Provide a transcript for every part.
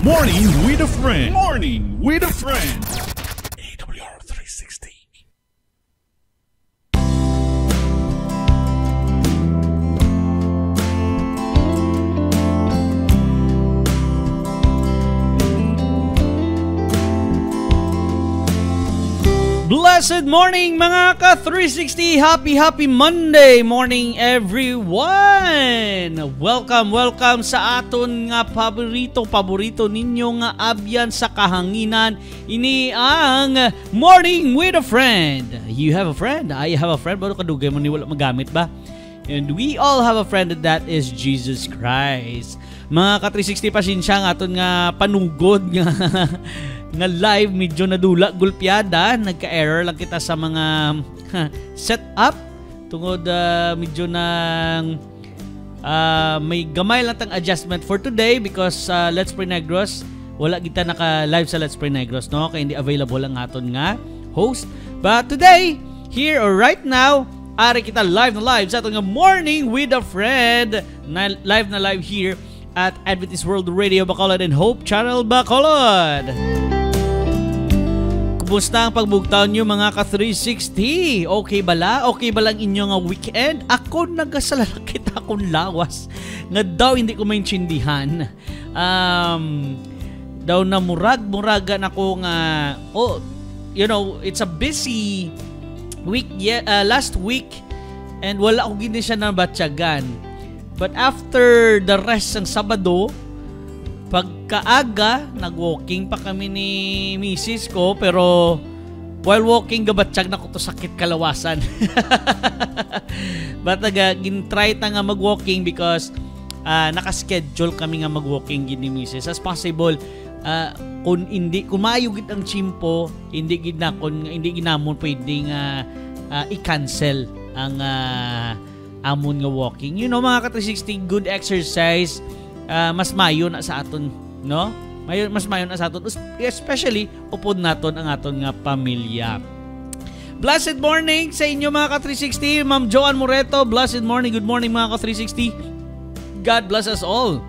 Morning with a friend. Morning with a friend. AWR 360. Blessed morning mga ka-360! Happy Monday morning everyone! Welcome sa aton nga paborito ninyo nga abyan sa kahanginan. Ini ang Morning with a Friend. You have a friend, I have a friend. Baro kadugay mo ni wala magamit ba? And we all have a friend that is Jesus Christ. Mga ka-360 pasensya nga aton nga panugod nga nga live medyo nadula gulpiada, nagka-error lang kita sa mga setup tungod medyo nang may gamay lang tang adjustment for today because Let's Pray Negros wala kita naka-live sa Let's Pray Negros, no? Kaya hindi available ang aton nga host. But today, here or right now, ari kita live sa aton nga Morning with a Friend na live here at Adventist World Radio Bacolod and Hope Channel Bacolod. Kumusta ang pagbugtaw nyo mga ka-360? Okay bala? Okay ba lang inyo nga weekend? Ako nagasalalakit akong lawas. Nga daw hindi ko maintindihan. Daw na muragan ako nga, it's a busy week last week and wala ako gini siya nabatyagan. But after the rest ng Sabado, pagkaaga, nag-walking pa kami ni misis ko, pero while walking, gabatsyag na ko to sakit kalawasan. But gintry ta nga mag-walking because nakaschedule kami nga mag-walking ni misis. As possible, kung mayugit ang chimpo, hindi ginamon pwedeng i-cancel ang amon nga walking. You know mga ka-360, good exercise, mas mayo na sa aton, no? Mas mayo na sa aton, especially upod naton ang aton nga pamilya. Blessed morning sa inyo mga ka-360, Ma'am Joan Moreto. Blessed morning, good morning mga ka-360. God bless us all.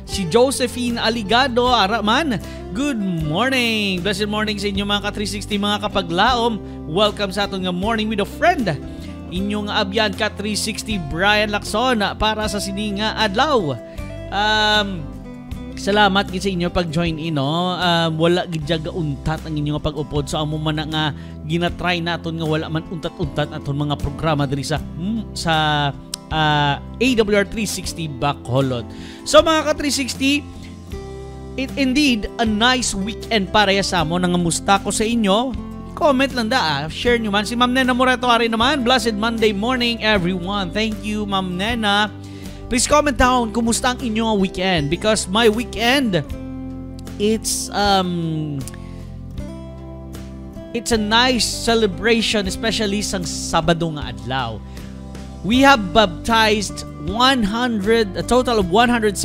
Si Josephine Aligado Araman, good morning. Blessed morning sa inyo mga ka-360, mga kapaglaom. Welcome sa aton nga Morning with a Friend. Inyong abyan ka-360 Brian Lacson para sa sininga adlaw. Salamat gid sa inyo pag-join in, no? Wala gid jaga untat ang inyong pag-upod so amo man nga ginatry naton nga wala man untat-untat aton mga programa diri sa AWR 360 Bacolod. So mga ka-360, it indeed a nice weekend para sa mo. Nangamusta ko sa inyo. Comment lang share nyo man. Si Ma'am Nena Moreto ari naman. Blessed Monday morning everyone. Thank you Ma'am Nena. Please comment down kumusta ang inyong weekend because my weekend it's a nice celebration, especially sang Sabado nga adlaw. We have baptized a total of 174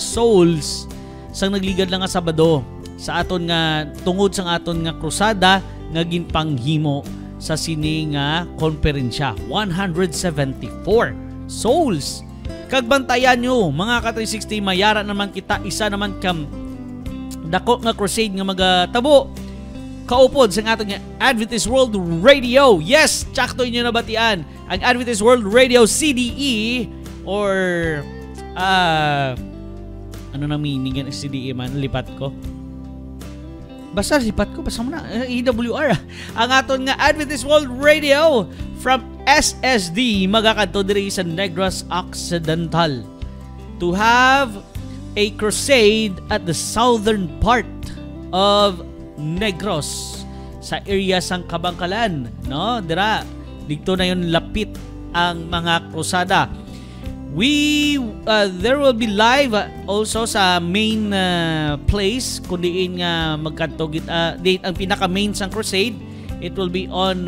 souls sang nagligad lang nga Sabado sa aton nga tungod sang aton nga krusada nga ginpanghimo sa sini nga konferensya. 174 souls. Kagbantayan nyo mga ka-360, mayara naman kita isa naman kam dako nga crusade nga magatabo kaupod sa aton nga Adventist World Radio. Yes, tsakto inyo nabatian ang Adventist World Radio CDE or ano na meaning ng CDE man, lipat ko. Basta mo na, EWR. Ang aton nga Adventist World Radio from SSD magakadto diri sa Negros Occidental to have a crusade at the southern part of Negros sa area sang Kabangkalan, no? Dito na yon lapit ang mga krusada. There will be live also sa main place kundiin nga magkatogit date ang pinaka main sang crusade. It will be on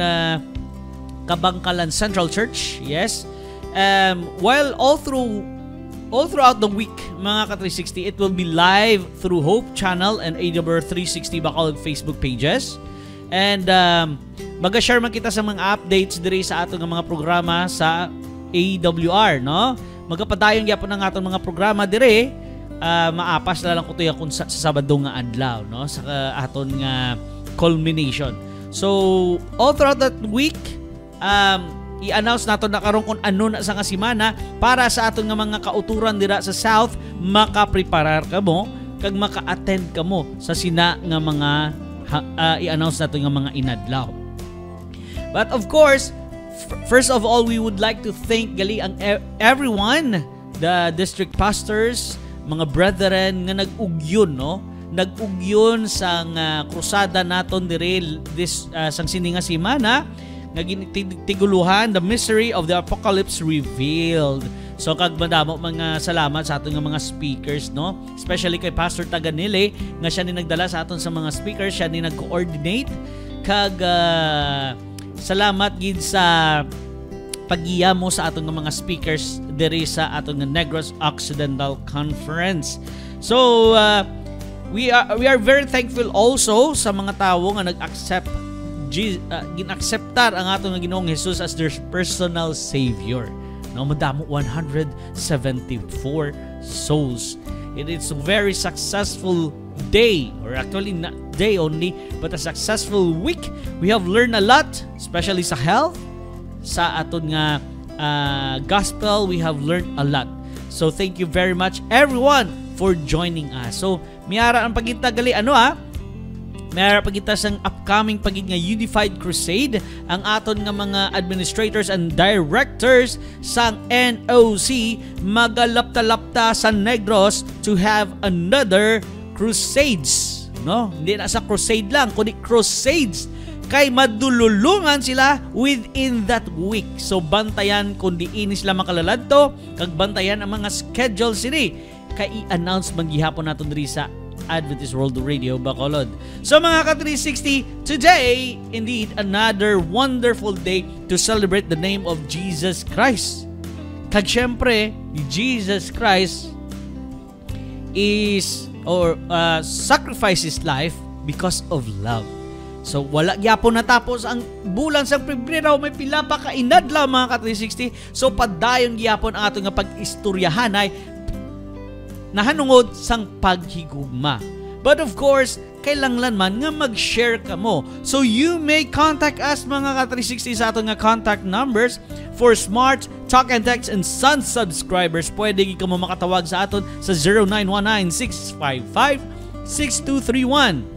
Kabangkalan Central Church. Yes. While all throughout the week mga ka-360, it will be live through Hope Channel and AWR 360 Bacolod Facebook pages. And mag-share man kita sa mga updates diri sa atong mga programa sa AWR, no? Magapadayon gyapon ang atong mga programa dire maapas na lang ko tuya kung sa Sabado nga adlaw, no? Sa aton nga culmination. So, all throughout that week, i-announce nato na karon kung ano na sa nga semana para sa aton nga mga kauturan dira sa South, makapreparar ka mo kag maka-attend ka mo sa sina nga mga i-announce nato nga mga inadlaw. But of course, first of all, we would like to thank gali ang everyone, the district pastors, mga brethren nga nag-ugyon, no? Nag-ugyon sang krusada naton dire this sang sini nga semana nga tiguluhan the mystery of the apocalypse revealed. So kag madamo mga salamat sa aton nga mga speakers, no? Especially kay Pastor Taganile nga siya ni nagdala sa aton sa mga speakers, siya ni nag-coordinate kag salamat gid sa paggiya mo sa aton nga mga speakers diri sa aton nga Negros Occidental Conference. So we are very thankful also sa mga tawo nga nag-accept ginacceptar ang aton nga Ginoong Jesus as their personal savior. No, madamo 174 souls. It is a very successful day, or actually not day only, but a successful week. We have learned a lot, especially sa health, sa aton nga gospel. We have learned a lot. So thank you very much everyone for joining us. So miyara ang pagita gali mayara pagita sang upcoming pagid nga Unified Crusade ang aton nga mga administrators and directors sang NOC magalapta-lapta sa Negros to have another crusades, no? Hindi na sa crusade lang kundi crusades kay madululungan sila within that week. So bantayan kung diin sila makalalad to, kag bantayan ang mga schedule sini kay i-announce man gihapon naton diri sa Adventist World Radio Bacolod. So mga ka-360, today indeed another wonderful day to celebrate the name of Jesus Christ. Kag syempre, Jesus Christ is sacrificed his life because of love. So wala gyapon natapos ang bulan sa Pebrero, may pila pa ka inadlaw mga ka-360. So padayon gyapon ang ato nga pag-istoryahan ay nahanungod sang paghigugma. But of course, kailangan man nga mag-share ka mo. So you may contact us mga ka-360 sa ato nga contact numbers for Smart, Talk and Text and Sun subscribers. Pwede ka mo makatawag sa aton sa 0919-655-6231.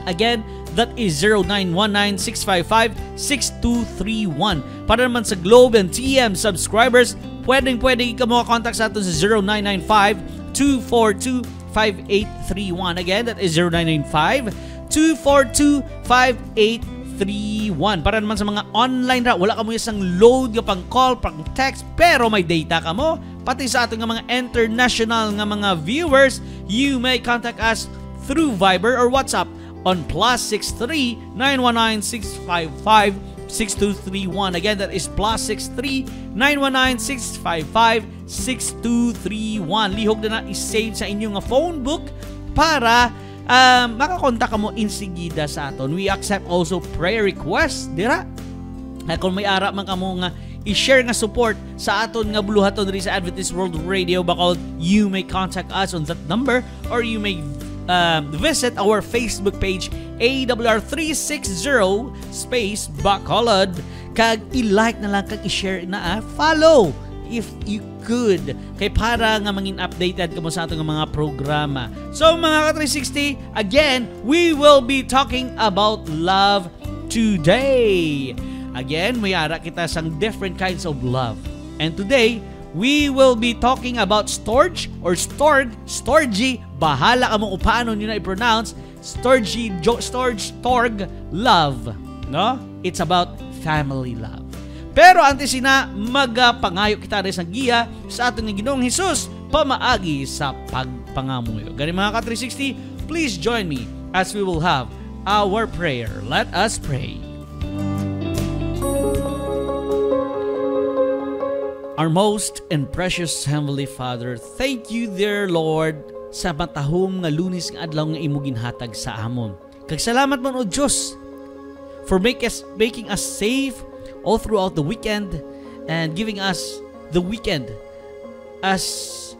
Again, that is 0919-655-6231. Para naman sa Globe and TM subscribers, pwede ka mo contact sa aton sa 0995-242-5831. Again, that is 0995-242-5831. Para naman sa mga online wala ka mo isang load ka pang call, pang text, pero may data ka mo. Pati sa ating mga international nga mga viewers, you may contact us through Viber or WhatsApp on +63 919 655 6231. Again, that is +63 919 655 6231. Lihog na i-save sa inyong phone book para makakontak ka mo insigida sa aton. We accept also prayer requests dira. Kung may ara man kamo nga i-share nga support sa aton nga buluhaton diri sa Adventist World Radio Bacolod, you may contact us on that number or you may visit our Facebook page AWR360 space Bacolod kag i-like na lang kag i-share na follow if you could kay para nga mangin updated kamo sa atong mga programa. So mga ka-360, again, we will be talking about love today. Again, may ara kita sang different kinds of love. And today, we will be talking about storge or storgy. Bahala ka mo kung paano nyo na i-pronounce. Storge, love. No? It's about family love. Pero antes sina, magapangayo kita rin sa giya sa ating Ginoong Hesus pamaagi sa pagpangamuyo. Gani mga ka-360, please join me as we will have our prayer. Let us pray. Our most and precious Heavenly Father, thank you, dear Lord, sa matahom nga Lunes nga adlaw nga imo ginhatag sa amon. Kag salamat man o Dios for making us safe all throughout the weekend and giving us the weekend as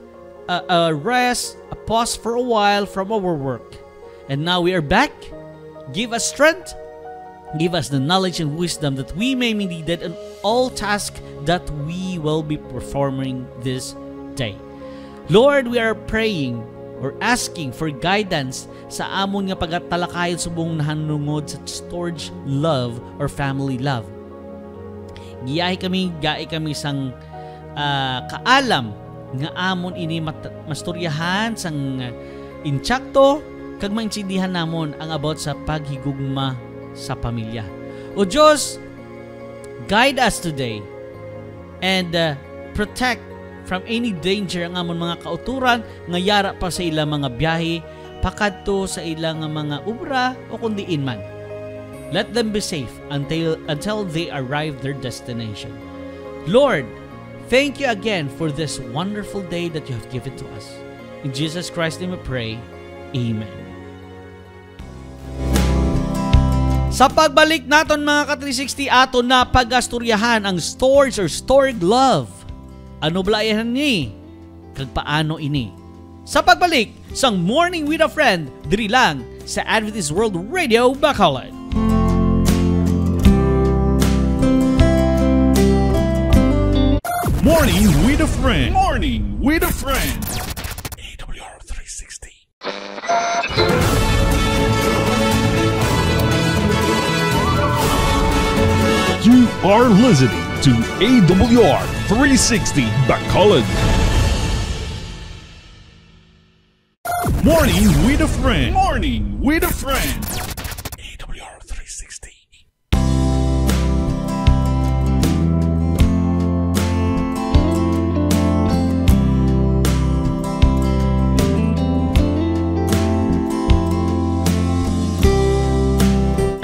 a rest, a pause for a while from our work. And now we are back. Give us strength. Give us the knowledge and wisdom that we may be needed in all tasks that we will be performing this day. Lord, we are praying or asking for guidance sa amon nga pagatalakayon subong nahanungod sa storge love or family love. Gai kami sang kaalam nga amon ini masturyahan sang intsakto kag maintindihan namon ang about sa paghigugma sa pamilya. O Diyos, guide us today and protect from any danger ang amon mga kauturan nga yara pa sa ilang mga biyahe pakadto sa ilang mga ubra o kundiin man. Let them be safe until they arrive their destination. Lord, thank you again for this wonderful day that you have given to us. In Jesus Christ's name we pray. Amen. Sa pagbalik naton mga ka-360 aton na pagasturyahan ang storge or stored love. Ano balayan ni? Kag paano ini? Sa pagbalik sang Morning with a Friend, diri lang sa Adventist World Radio Bacolod. Morning with a Friend. Morning with a Friend. AWR 360. You are listening to AWR 360 Bacolod. Morning with a Friend. Morning with a Friend. AWR 360.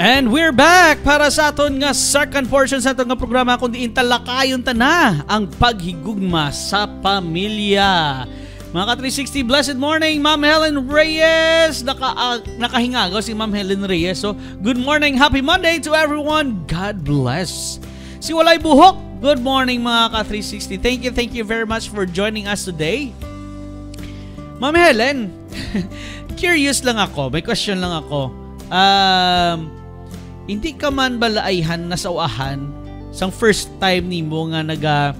And we're back para sa aton nga second portion sa aton nga programa kundi talakayon ta na ang paghigugma sa pamilya. Mga ka-360, blessed morning, Ma'am Helen Reyes. Nakahingagaw si Ma'am Helen Reyes. So, good morning, happy Monday to everyone. God bless. Si Walay Buhok, good morning mga ka-360. Thank you very much for joining us today. Ma'am Helen, curious lang ako, may question lang ako. Hindi ka man balaayhan na sauahan sang first time nimo nga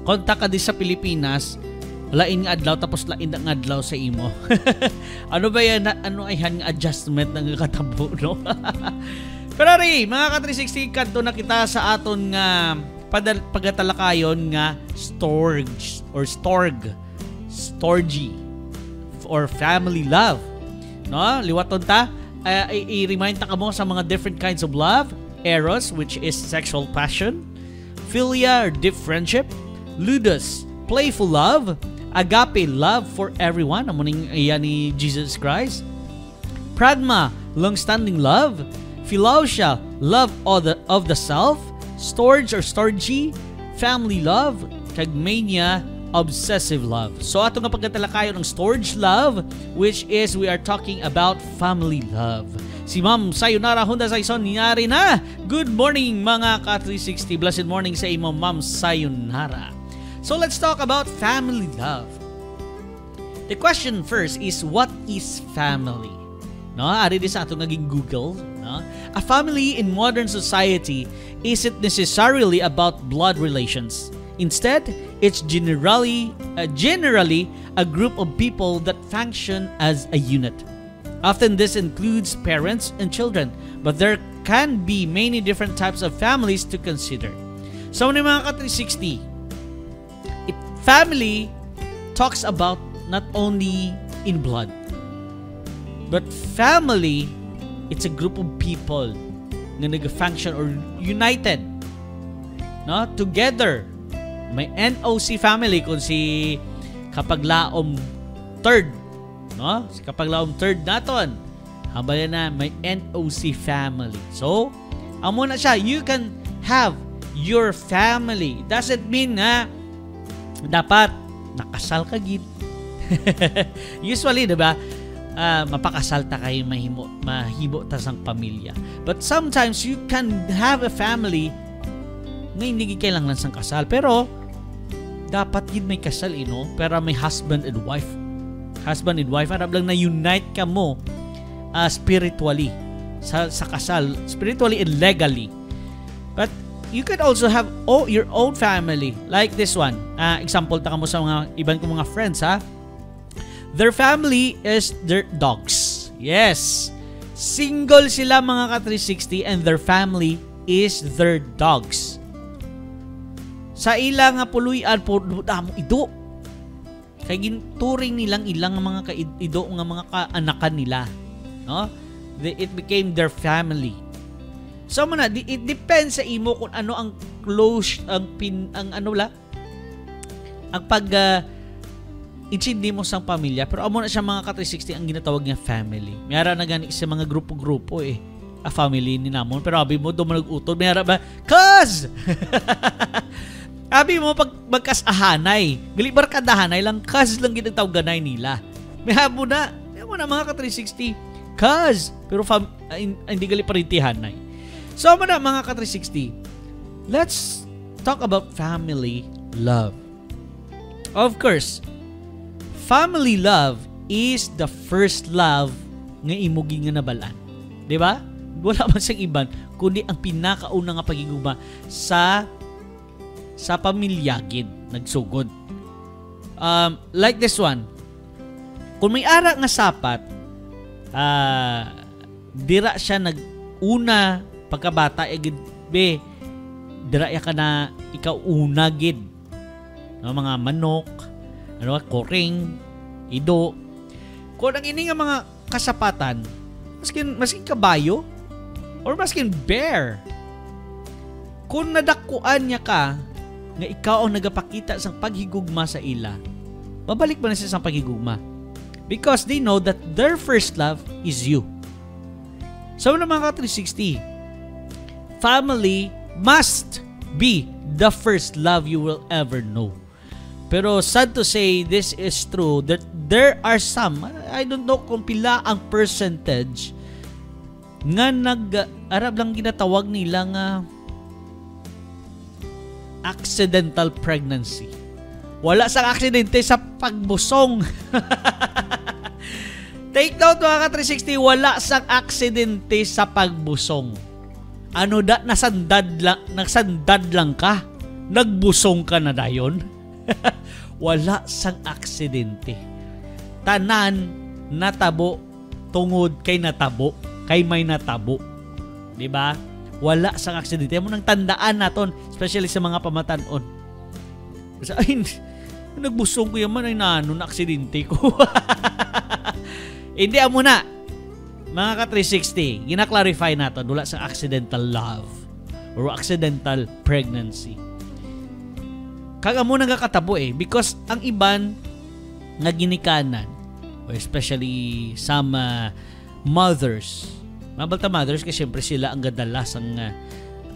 kontak ka di sa Pilipinas, lain nga adlaw tapos lain nga adlaw sa imo. Ano ba yan? Ano ay nga adjustment ng katabo, no? Pero rin, mga ka-360, kanto na kita sa aton nga pagatalakayon nga storge or storgy or family love. No? Liwaton ta. I-remind ta mo sa mga different kinds of love. Eros, which is sexual passion. Philia or deep friendship. Ludus, playful love. Agape, love for everyone. Amuning iyan ni Jesus Christ. Pragma, long-standing love. Philosia, love of the self. Storge or storgy, family love. Kagmania, obsessive love. So ato nga pagkatalakayon ng storge love, which is we are talking about family love. Si Ma'am Sayonara Honda Saison niyari na. Good morning mga ka-360. Blessed morning sa imo Ma'am Sayonara. So let's talk about family love. The question first is, what is family? No, ari di sa ato naging Google, no? A family in modern society isn't necessarily about blood relations. Instead, it's generally a group of people that function as a unit. Often this includes parents and children, but there can be many different types of families to consider. So mga ka-360, family talks about not only in blood, but family, it's a group of people na nag-function or united, no? Together. May NOC family kung si Kapaglaom third, no? Si Kapaglaom third naton. Habala na may NOC family. So, amo na siya, you can have your family. Doesn't mean nga dapat nakasal ka gid. Usually, 'di ba? Mapakasal ta kayo mahibo ta sang pamilya. But sometimes you can have a family nga hindi kailangan sang kasal, pero dapat yun may kasal, pero may husband and wife. Husband and wife, arab lang na unite ka mo spiritually sa kasal, spiritually and legally. But you could also have your own family. Like this one. Example, taka mo sa mga ibang kong mga friends, ha? Their family is their dogs. Yes. Single sila mga ka-360 and their family is their dogs. Sa ilang puluyan po damo ido. Kay ginturing nilang ilang mga kaido nga mga kaanakan nila, no? It became their family. So it depends sa imo kung ano ang close ang pag intindi mo sang pamilya. Pero amo na siya mga ka-360 ang ginatawag nga family. Mayara na gani sa mga grupo-grupo a family ni namon, pero abi mo do manag-utod mayara ba cuz abi mo pag magkasahanay gali barkadahanay lang cuz lang ginatawag ganay nila. May habo na mga ka-360 cuz pero hindi gali parintihanay. So mga ka-360, let's talk about family love. Of course, family love is the first love nga imugi nga nabalaan. 'Di ba? Wala man siyang iban kundi ang pinakauna nga pagigugma sa pamilyagid nagsugod. Like this one. Kung may ara nga sapat, dira siya naguna pagkabata gid be dira ya ka na ikaw una gid. No, mga manok, koring, ido. Kung ang ini nga mga kasapatan, maskin kabayo or maskin bear, kung nadakuan niya ka nga ikaw ang nagapakita sang paghigugma sa ila, babalik ba na siya sang paghigugma? Because they know that their first love is you. So mga ka-360, family must be the first love you will ever know. Pero sad to say, this is true, that there are some, I don't know kung pila ang percentage, nga Arab lang ginatawag nila nga accidental pregnancy. Wala sang aksidente sa pagbusong. Take note mga ka-360, wala sang aksidente sa pagbusong. Ano nasandad lang ka? Nagbusong ka na dayon? Wala sang aksidente. Tanan natabo tungod kay natabo, kay may natabo. 'Di ba? Wala sang aksidente. Mo nang tandaan naton, especially sa mga pamatanon. Kasi ay nagbusong ko yaman ay na aksidente ko. Hindi amo na. Mga ka-360, gina-clarify naton wala sang accidental love or accidental pregnancy. Kaga mo nagkakatabo because ang iban nga ginikanan, especially some mothers, mabalta mothers kasi syempre sila ang gadalas ang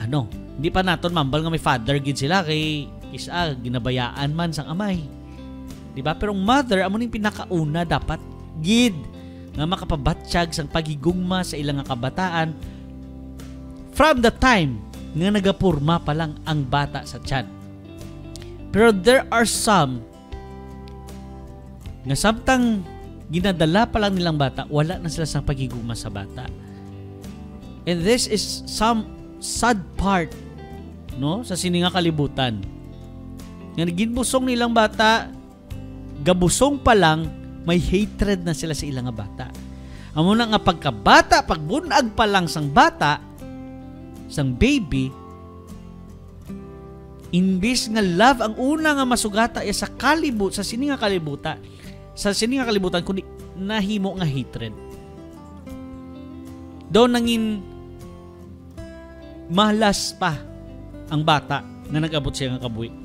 hindi pa naton mambal nga may father gid sila kay isa ginabayaan man sang amay. Di ba? Pero ang mother amo ning pinakauna dapat gid nga makapabatsyag sang paghigugma sa ilang kabataan from the time nga nagapurma pa lang ang bata sa tiyan. Pero there are some nga samtang ginadala pa lang nilang bata, wala na sila sa paghigugma sa bata. And this is some sad part, no, sa sininga kalibutan. Nga ginbusong nilang bata, gabusong pa lang, may hatred na sila sa ilang bata. Amo na nga pagkabata, pagbunag pa lang sang bata, sang baby, imbis nga love ang una nga masugata sa sininga kalibutan kundi nahimo nga hatred. Daw nangin malas pa ang bata na nag-abot siya nga kabuhi.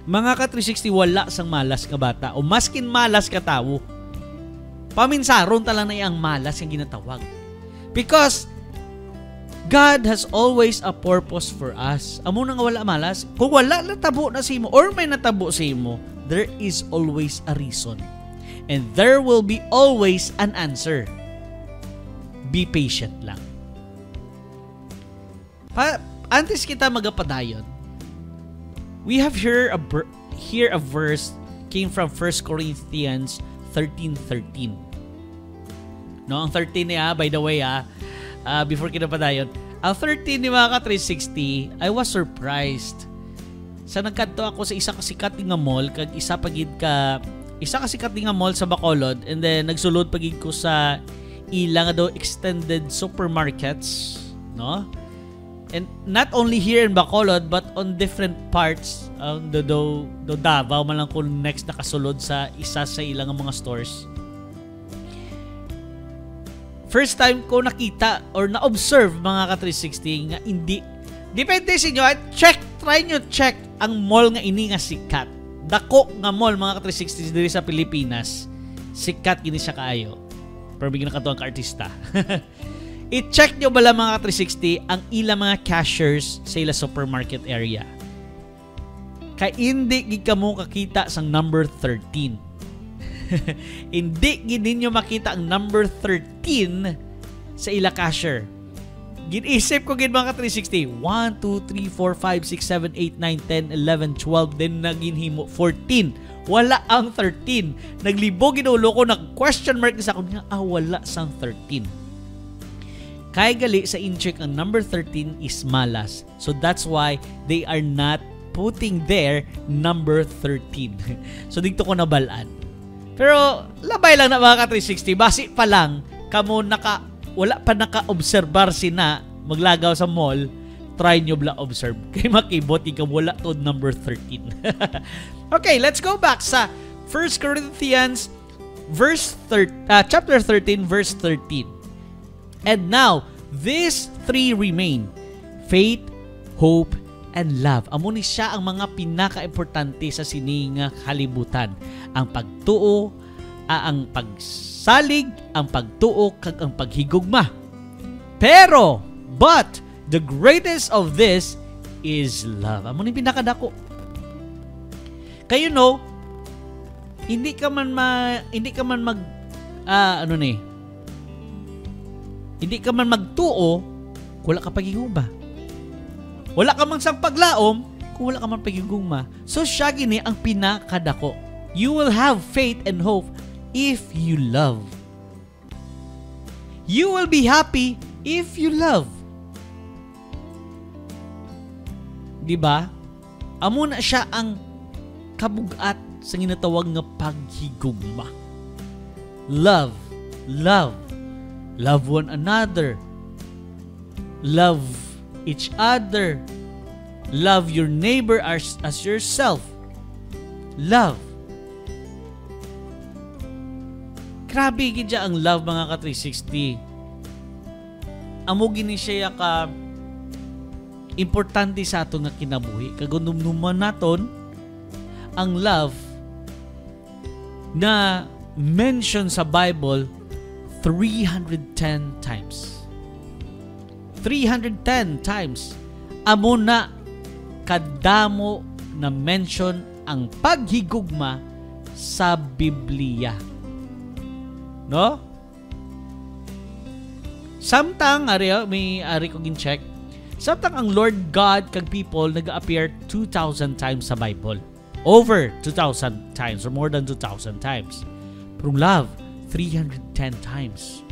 Mga ka-360, wala sang malas ka bata o maskin malas ka tao. Paminsaron talang na ang malas yung ginatawag. Because God has always a purpose for us. Amo na nga wala malas. Kung wala natabo na sa imo or may natabo sa imo, there is always a reason. And there will be always an answer. Be patient lang. Antes kita magapadayon, we have here here a verse came from 1 Corinthians 13:13. No, ang 13 niya, by the way, before kinapadayon, ang 13 ni mga ka-360, I was surprised. Sa nagkadto ako sa isa ka sikat nga mall, kag isa ka sikat nga mall sa Bacolod, and then nagsulod pagid ko sa ilang daw extended supermarkets, no? And not only here in Bacolod but on different parts do Davao man lang ko next nakasulod sa isa sa ilang mga stores. First time ko nakita or na-observe mga ka-360 nga hindi depende sa inyo, try nyo check ang mall nga ini nga sikat. Dako nga mall mga ka-360 diri sa Pilipinas. Sikat gini siya kaayo. Pero bigyan na ka to ang ka-artista. I-check nyo bala mga ka-360 ang ilang mga cashiers sa ila supermarket area. Kaya hindi gid ka mo kakita sang number 13. Hindi gid ninyo makita ang number 13 sa ila cashier. Ginisip ko gid mga ka-360. 1, 2, 3, 4, 5, 6, 7, 8, 9, 10, 11, 12. Then naginhimo 14. Wala ang 13. Naglibog ginulo ko, nag-question mark sa akong nga, wala sang 13. Kaya gali sa in-check ang number 13 is malas. So that's why they are not putting there number 13. So dito ko nabalaan. Pero labay lang na mga ka-360. Basi pa lang, kamo wala pa naka-obserbar sina maglagaw sa mall, try nyo bla observe. Kaya makibot, ikaw wala to number 13. Okay, let's go back sa 1 Corinthians chapter 13, verse 13. And now, these three remain: faith, hope, and love. Amo ni siya ang mga pinaka-importante sa sining kalibutan. Ang pagtuo, ang pagsalig, ang pagtuo, kag ang paghigugma. But the greatest of this is love. Amo ni pinakadako. Kayo hindi ka man magtuo kung wala ka paghigugma. Wala ka man sang paglaom kung wala ka man paghigugma. So siya gini ang pinakadako. You will have faith and hope if you love. You will be happy if you love. Diba? Amo na siya ang kabugat sa ginatawag nga paghigugma. Love. Love one another. Love each other. Love your neighbor as yourself. Love. Grabe gidya ang love mga ka-360. Amo gini siya ka importante sa ato nga kinabuhi. Kagunumnuman naton ang love na mention sa Bible 310 times. 310 times. Amo na kadamo na mention ang paghigugma sa Biblia. No? Samtang may ko gin-check. Samtang ang Lord God kag people nag-appear 2,000 times sa Bible. Over 2,000 times or more than 2,000 times. Pero love 310 times.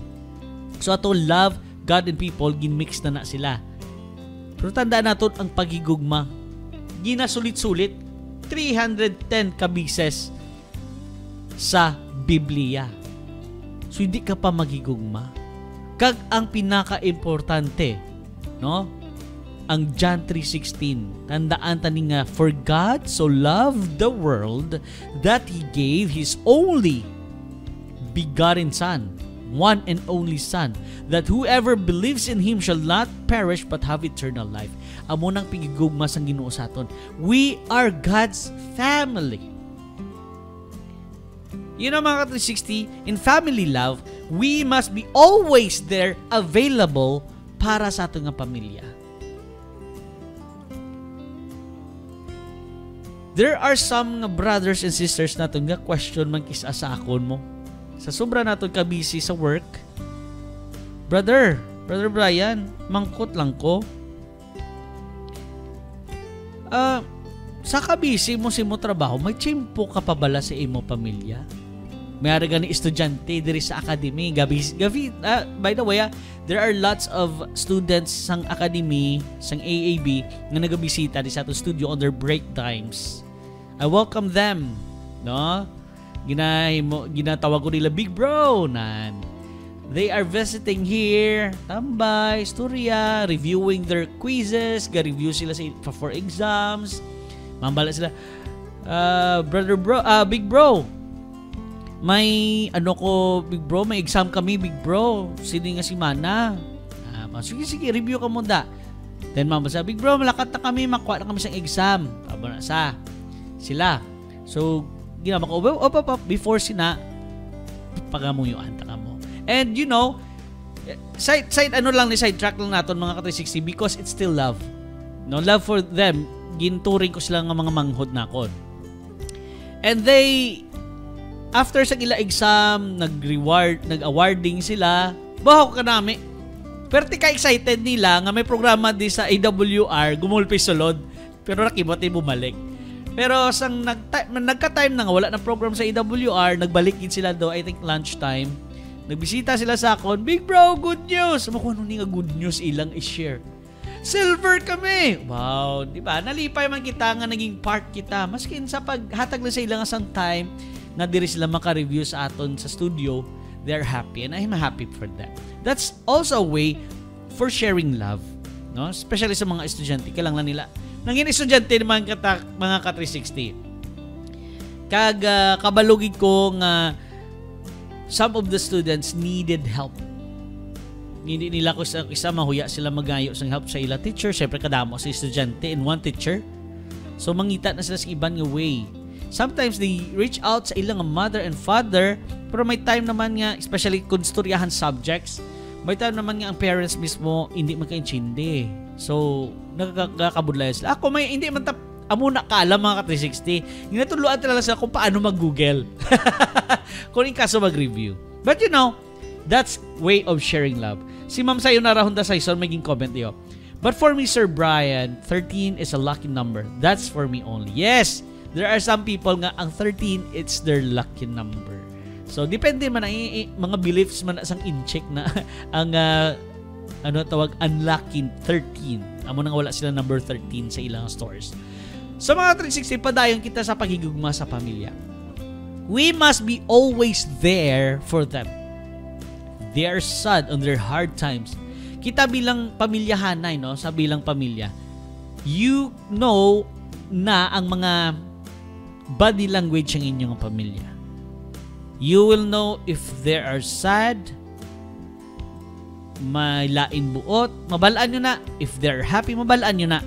So ato love, God and people ginmix na sila. Pero tandaan natin ang paghigugma. Ginasulit-sulit 310 kabises sa Biblia. So hindi ka pa maghigugma. Kag ang pinaka-importante, no? Ang John 3:16. Tandaan tani nga, for God so loved the world that He gave His only begotten Son, one and only Son, that whoever believes in Him shall not perish but have eternal life. Amo nang pigigugma sang Ginoo sa aton. We are God's family. You know mga ka-360, in family love, we must be always there available para sa aton nga pamilya. There are some nga brothers and sisters naton nga question man kisa sa akon mo. Sa sobra naton ka busy sa work. Brother Brian, mangkot lang ko. sa kabisi mo si mo trabaho, may tiyempo ka pa bala sa imo pamilya. May araga ni estudyante diri sa academy. By the way, there are lots of students sang academy, sang AAB, na nagabisita di sa ato studio on their break times. I welcome them. No? Ginatawag ko nila Big Bro nan. They are visiting here, tambay, istorya, reviewing their quizzes, ga-review sila for exams. Mambala sila, Big Bro, may Big Bro, may exam kami, Big Bro. Sino nga si Mana? Sige, review ka muna. Then mama sabi, Big Bro, malakat na kami, makuha na kami sa exam. Aba na sila. So, ginawa ko, before sina, pagamuyuan, taka mo. And you know, side track lang natin mga ka-360 because it's still love. No, love for them. Ginturing ko sila ng mga manghod na kon. And they, after sa ila exam, nag-awarding sila, bahaw ka nami. Pero tika excited nila nga may programa di sa AWR, gumulpi sulod, pero nakibati bumalik. Pero sang nagka-time na nga, wala na program sa AWR, nagbalik din sila do, I think lunchtime. Nagbisita sila sa akon, Big Bro, good news! Makuha nung nga good news ilang i-share. Silver kami! Wow, di ba? Nalipay man kita nga naging part kita. Maskin sa paghatag na sa ilang asang time na diri sila maka-review sa aton sa studio, they're happy and I'm happy for them. That's also a way for sharing love. No? Especially sa mga estudyante. Kailangan nila. Nangin estudyante naman mga ka-360. Kabalugid ko nga some of the students needed help. Hindi nila ko isa mahuya sila magayo sang help sa ila teacher. Siyempre kadamo sa estudyante and one teacher. So mangita na sila sa iban nga way. Sometimes they reach out sa ilang mother and father, pero may time naman nga, especially kung storyahan subjects, may time naman nga ang parents mismo hindi magkaintindi. So nakakabudlayan sila. Ako may hindi man amuna ka alam mga ka-360. Ginatuluan talaga sila kung paano mag-Google. Kung in kaso mag-review. But you know, that's way of sharing love. Si Ma'am Sayonara Honda Saison maging comment niyo. But for me, Sir Brian, 13 is a lucky number. That's for me only. Yes, there are some people nga ang 13, it's their lucky number. So, depende man ang mga beliefs man asang in-check na ang tawag unlucky 13. Amo nang wala sila number 13 sa ilang stores. Sa mga 360, padayon kita sa pagigugma sa pamilya. We must be always there for them. They are sad on their hard times. Kita bilang pamilyahanay, no? Sa bilang pamilya, you know na ang mga body language ng inyong pamilya. You will know if they are sad, may lain buot, mabalaan nyo na. If they're happy, mabalaan nyo na.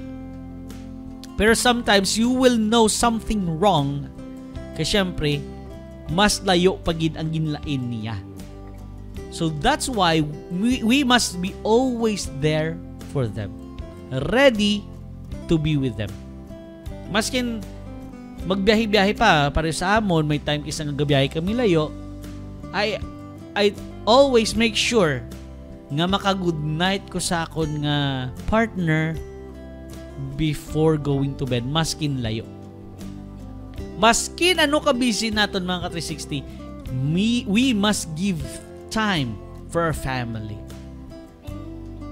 Pero sometimes, you will know something wrong kasi syempre, mas layo pagid ang ginlain niya. So that's why we must be always there for them. Ready to be with them. Maskin magbiyahe-biyahe pa, para sa amon, may time kisang nagabiyahe kami layo, I always make sure nga maka-good night ko sa akon nga partner before going to bed, maskin layo. Maskin ano ka busy naton mga ka-360, we must give time for our family.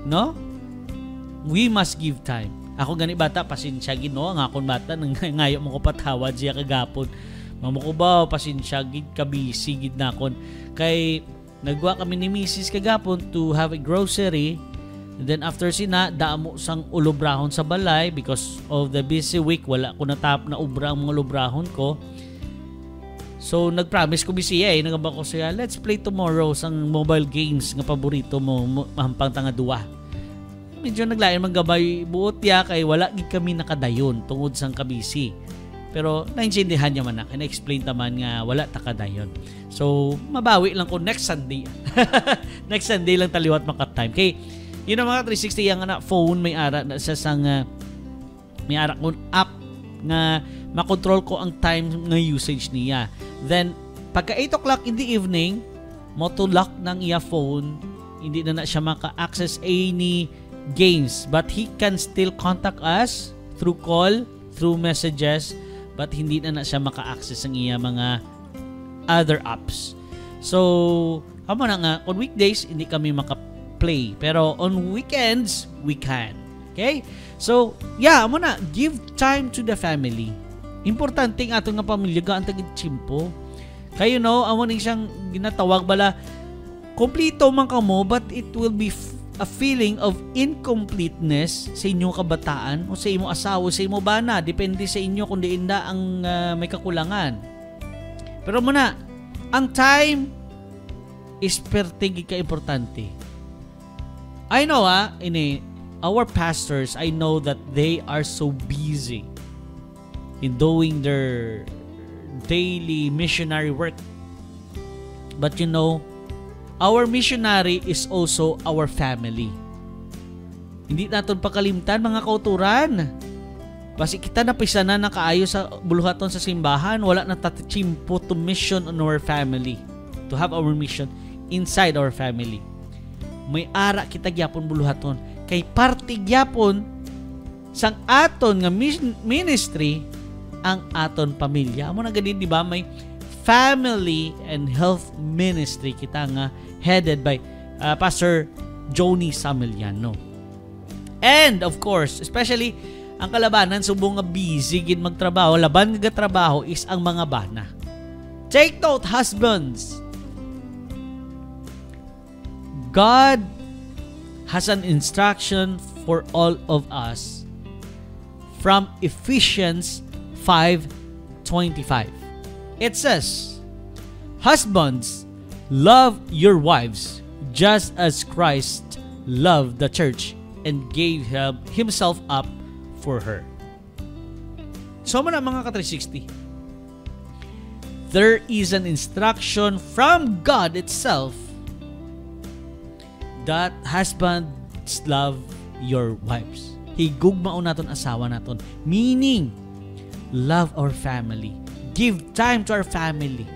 No? We must give time. Ako gani bata, pasensya Ginoo, ang akon bata nang ngayo mo ko patawad siya kagapon. Mamo ko ba pasensya gid ka busy gid nakon kay nagwa kami ni Mrs. kagapon to have a grocery. And then after sina, damo sang ulobrahon sa balay because of the busy week. Wala ko natap na ubra ang mga ulobrahon ko. So, nag-promise ko bisiya nagamba ko siya, let's play tomorrow sang mobile games nga paborito mo, mahampang tanga duwa. Medyo naglayan manggabay buot ya kay wala gid kami nakadayon tungod sang kabisi. Pero naintindihan niya man na, na-explain naman nga wala takadayon. So, mabawi lang ko next Sunday. Next Sunday lang taliwat maka-time. Kay yun ang mga 360 yung phone may ara na sa sang may ara kong app nga makontrol ko ang time nga usage niya. Then pagka 8 o'clock in the evening mo to lock ng iya phone, hindi na siya maka-access any games, but he can still contact us through call, through messages, but hindi na siya maka-access ng iya mga other apps. So, amo na nga, on weekdays, hindi kami maka-play. Pero on weekends, we can. Okay? So, yeah, amo na, give time to the family. Importante nga ato nga pamilya, gaan tagid chimpo. Kayo amo na siyang ginatawag bala, kompleto man ka mo, but it will be a feeling of incompleteness sa inyong kabataan o sa imong asawa, sa imong bana. Depende sa inyo kung diin na ang may kakulangan. Pero muna, ang time is pertigi ka importante. I know our pastors, I know that they are so busy in doing their daily missionary work. But our missionary is also our family. Hindi natin pakalimtan mga kauturan. Basi kita napisa na nakaayo sa buluhaton sa simbahan, wala na tatachimpo to mission on our family. To have our mission inside our family. May ara kita gyapon buluhaton. Kay parte gyapon sang aton nga ministry ang aton pamilya. Amo na gani di ba may family and health ministry kita nga headed by Pastor Joni Samiliano. And of course, especially ang kalabanan subong nga busy gid magtrabaho, laban nga trabaho is ang mga bana. Take note, husbands. God has an instruction for all of us from Ephesians 5:25. It says, "Husbands, love your wives just as Christ loved the church and gave himself up for her." So mga ka-360, there is an instruction from God itself that husbands love your wives. Higugmao naton asawa naton. Meaning, love our family. Give time to our family.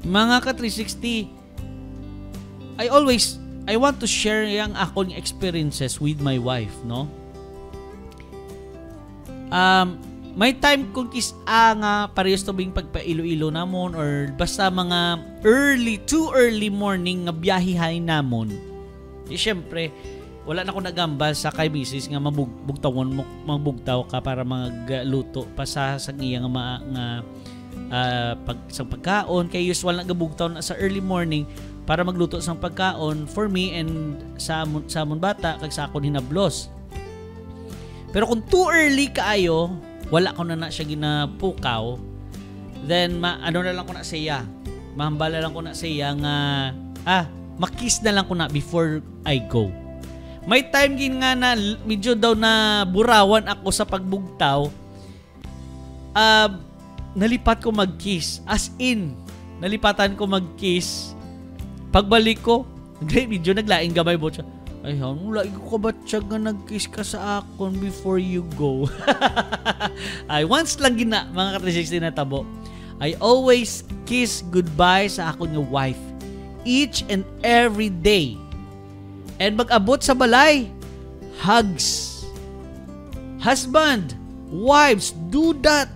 Mga ka-360, I want to share yung akong experiences with my wife, no? May time kung nga parehas to bing pagpailo-ilo namon or basta mga too early morning nga biyahihay namon. Siyempre, wala na ko nagambal sa kay misis nga magbugtaw ka para magluto pa sa iya nga pagkaon. Kay usual na gabugtaw na sa early morning para magluto sang pagkaon for me and sa amon bata kag sa akon hinablos. Pero kung too early kaayo, wala ko na siya ginapukaw, then ano na lang ko na siya, mahambala lang ko na siya nga makiss na lang ko na before I go. May time nga na medyo daw na burawan ako sa pagbugtaw, nalipat ko mag-kiss, as in nalipatan ko mag-kiss. Pagbalik ko, medyo naglaing gamay mo siya. Ay, wala ko ba siya nga nag-kiss ka sa akon before you go? Ay, once lang gina, mga ka-360 na tabo. I always kiss goodbye sa akon nga wife. Each and every day. And mag-abot sa balay, hugs. Husband, wives, do that.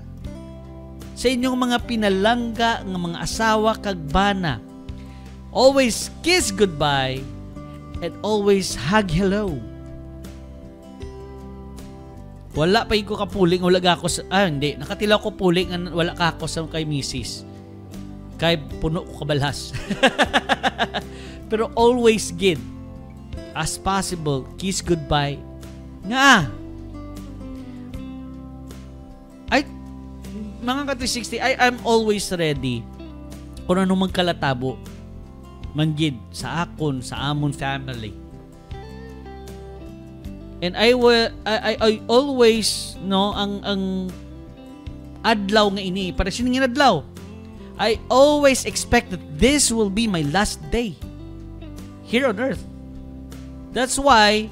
Sa inyong mga pinalangga ng mga asawa kag bana. Always kiss goodbye. And always hug hello. Wala pa ko kapuling, wala ka ako sa, hindi, nakatilaw ko puling, wala ka ako sa kay misis. Kay puno ko kabalas. Pero always good. As possible, kiss goodbye. Nga. Mga ka-360, I'm always ready kung ano magkalatabo manggid sa akon, sa amon family. And I always ang adlaw nga ini para sining adlaw. I always expect that this will be my last day here on earth. That's why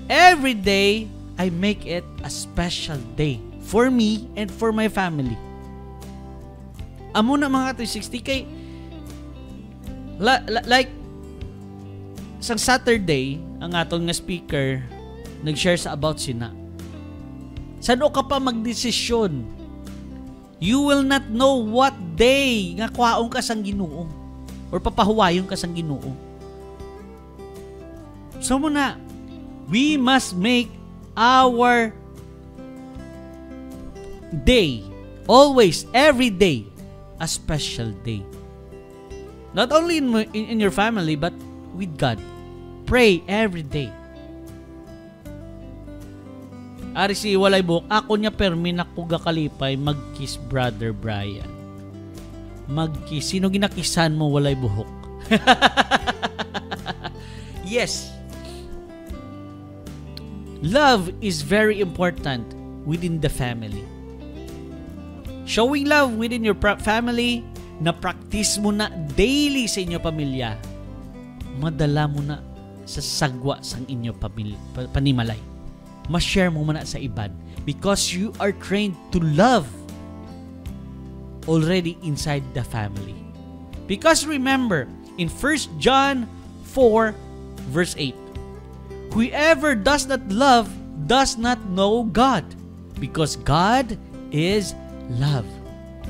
every day I make it a special day for me and for my family. Amo na mga 360 kay like sang Saturday ang aton nga speaker nag-share sa about sina. Sano ka pa magdesisyon? You will not know what day nga kwaong ka sang Ginoo or papahuwayon ka sang Ginoo. So muna, we must make our day, always, every day, a special day. Not only in your family, but with God. Pray every day. Ari si walay buhok, ako niya permi nakuga kalipay mag-kiss Brother Brian. Mag-kiss. Sino ginakisan mo walay buhok? Yes. Love is very important within the family. Showing love within your family, na practice mo na daily sa inyo pamilya, madala mo na sa sagwa sang inyo panimalay. Ma-share mo na sa iban because you are trained to love already inside the family. Because remember, in 1 John 4 verse 8, whoever does not love does not know God, because God is love.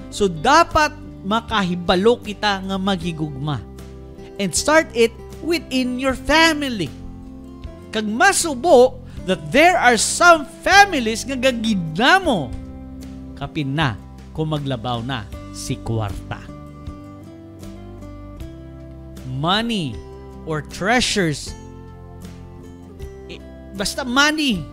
So dapat makahibalo kita nga maghigugma. And start it within your family. Kag masubo that there are some families nga gagidna mo kapin na kung maglabaw na si kwarta. Money or treasures, basta money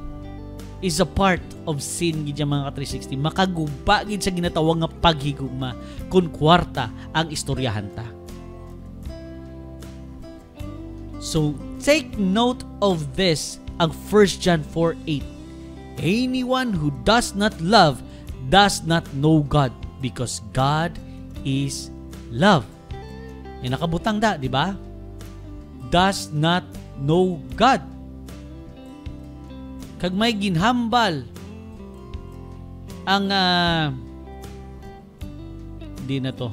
is a part of sin gid mga ka-360. Makagumpa gid sa ginatawag nga paghigugma kun kwarta ang istoryahan ta. So take note of this, ang 1 John 4:8. Anyone who does not love does not know God, because God is love. E nakabutang da, di ba? Does not know God. Kag may ginhambal ang di na to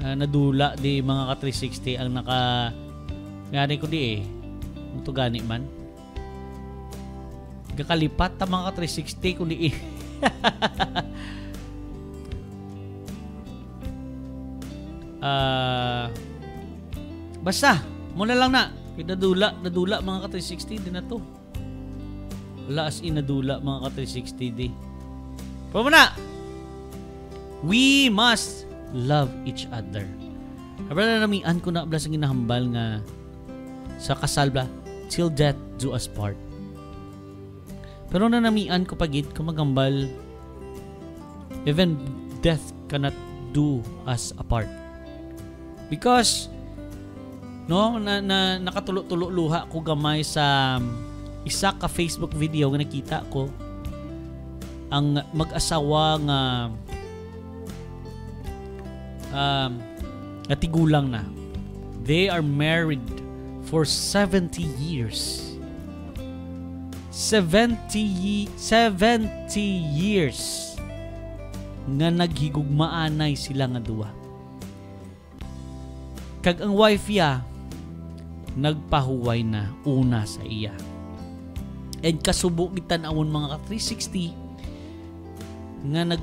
nadula di mga ka-360 ang gani ko di ito gani man kakalipat ta mga ka-360 ko di basta muna lang na nadula mga ka-360 din na to. Wala as in nadula mga ka-360 di. Pero muna, we must love each other. Habang na namian ko na abla sa ginahambal nga sa kasal ba, till death do us part. Pero na namian ko pagid kung magambal, even death cannot do us apart. Because no nakatulo-tulo luha ko gamay sa isa ka Facebook video nga nakita ko ang mag-asawa nga natigulang na. They are married for 70 years. 70 years nga naghigugmaanay sila nga duwa. Kag ang wife ya nagpahuway na una sa iya. And kasubo gitan awon mga ka-360 nga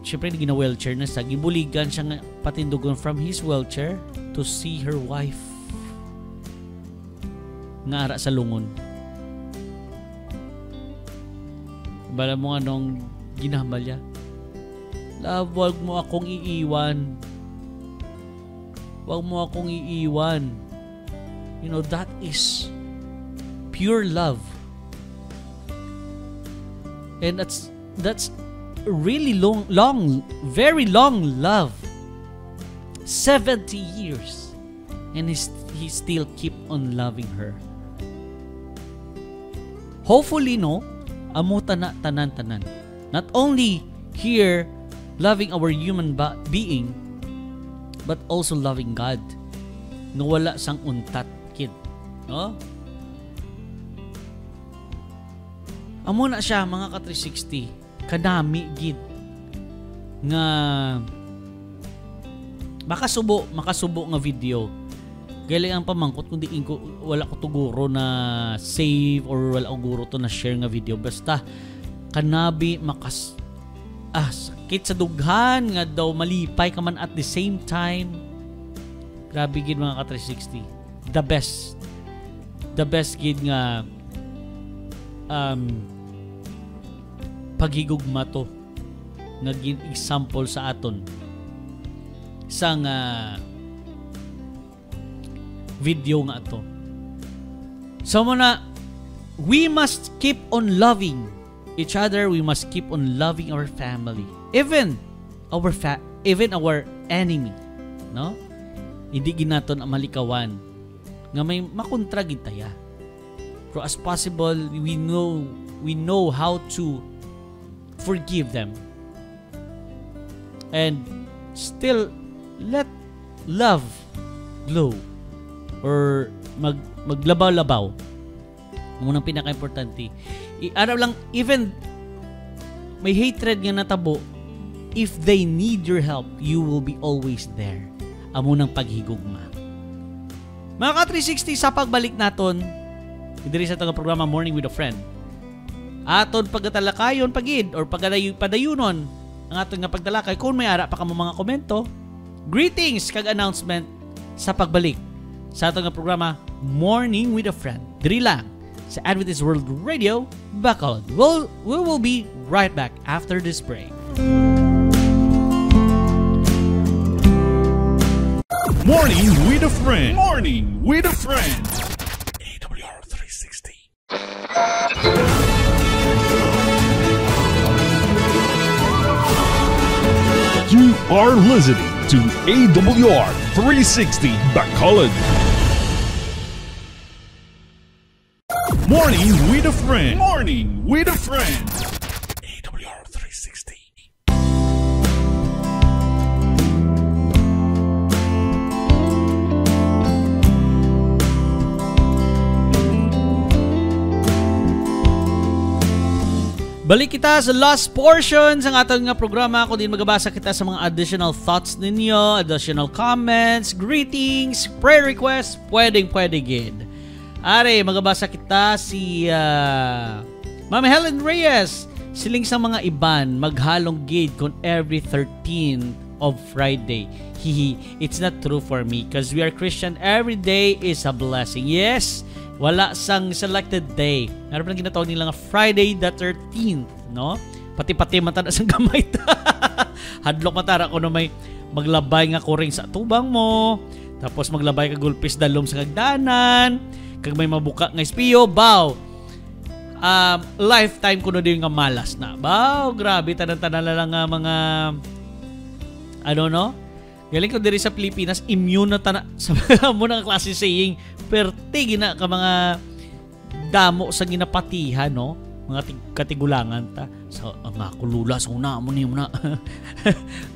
syempre gina-wheelchair na sa gibuligan siya nga patindugon from his wheelchair to see her wife nga ara sa lungon. Bala mo anong ginahambal niya? Love, wag mo akong iiwan. Wag mo akong iiwan. You know, that is pure love. And that's really long, very long love. 70 years. And he still keep on loving her. Hopefully, no, amuta na tanan-tanan. Not only here, loving our human being, but also loving God. No wala sang untat, kid. No? Amo na siya mga ka-360 kadami gid nga makasubo nga video galing ang pamangkot kundi wala ko tuguro na save or wala ko guro to na share nga video. Basta kanabi sakit sa dughan nga daw malipay ka man at the same time. Grabe gid mga ka-360. The best gid nga paghigugma to nga example sa aton sa nga video nga to. So muna, we must keep on loving each other. We must keep on loving our family, even our enemy, no? Hindi ginaton ang malikawan nga may makontra gid taya. Pero as possible, we know how to forgive them and still let love glow or maglabaw-labaw. Ang pinaka-importante. Araw lang, even may hatred nga natabo, if they need your help, you will be always there. Amo nang paghigugma. Mga ka-360, sa pagbalik naton, diri sa itong programa Morning with a Friend, aton pagkatalakayon pagid or padayunon ang aton nga pagtalakay. Kung may ara pa ka mo mga komento, greetings kag announcement sa pagbalik sa aton nga programa Morning with a Friend. Diri lang sa Adventist World Radio, Bacolod. We will be right back after this break. Morning with a Friend. Morning with a Friend. AWR 360. You are listening to AWR 360 Bacolod. Morning with a Friend. Morning with a Friend. AWR 360. Balik kita sa last portion sa ating nga programa. Kung din magabasa kita sa mga additional thoughts ninyo, additional comments, greetings, prayer requests, pwede gid. Are, magabasa kita si Ma'am Helen Reyes. Siling sa mga iban, maghalong gid kon every 13th of Friday. Hihi, it's not true for me because we are Christian. Every day is a blessing. Yes, wala sang selected day. Meron pa ginatawag nila nga Friday the 13th, no? Pati-pati mata na sang gamay. Hadlok matara ko na may maglabay nga kuring sa tubang mo. Tapos maglabay ka gulpis dalom sa kagdanan. Kag may mabuka nga espiyo, baw. Lifetime ko na din nga malas na. Baw, grabe, tanan-tanan lang nga mga no? Galing ko diri sa Pilipinas, immune na tanan sa mo ng klase saying, perti gina ka mga damo sa ginapatihan, no? Mga katigulangan ta. So, nga kulula sa una mo ni mo na.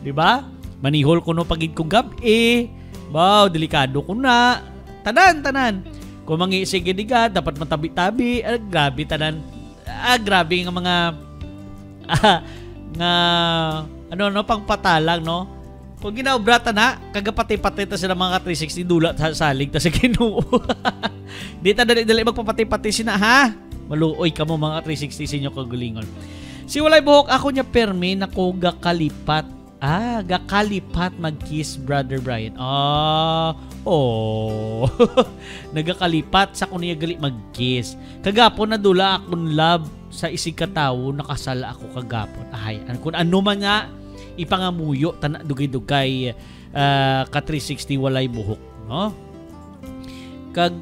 Di ba? Manihol ko no pagid kong gabi. Baw, delikado ko na. Tanan. Kung mangisig diga, dapat matabi-tabi. Grabe tanan. Grabe nga mga nga pang patalang, no? Kung ginaobrata na, kagapati-pati ta sila mga 360 dula sa salig ta sa Ginoo. Di ta dali magpapati-pati sina, ha? Maluoy ka mo mga 360 sinyo kagulingon. Si walay buhok ako niya permi nako gakalipat. Gakalipat mag-kiss Brother Brian. Nagakalipat sa kunya gali mag-kiss. Kagapon na dula akong love sa isig katawo nakasala ako kagapon. Kung ano man nga ipangamuyo tana dugay-dugay ka 360 walay buhok, no? Kag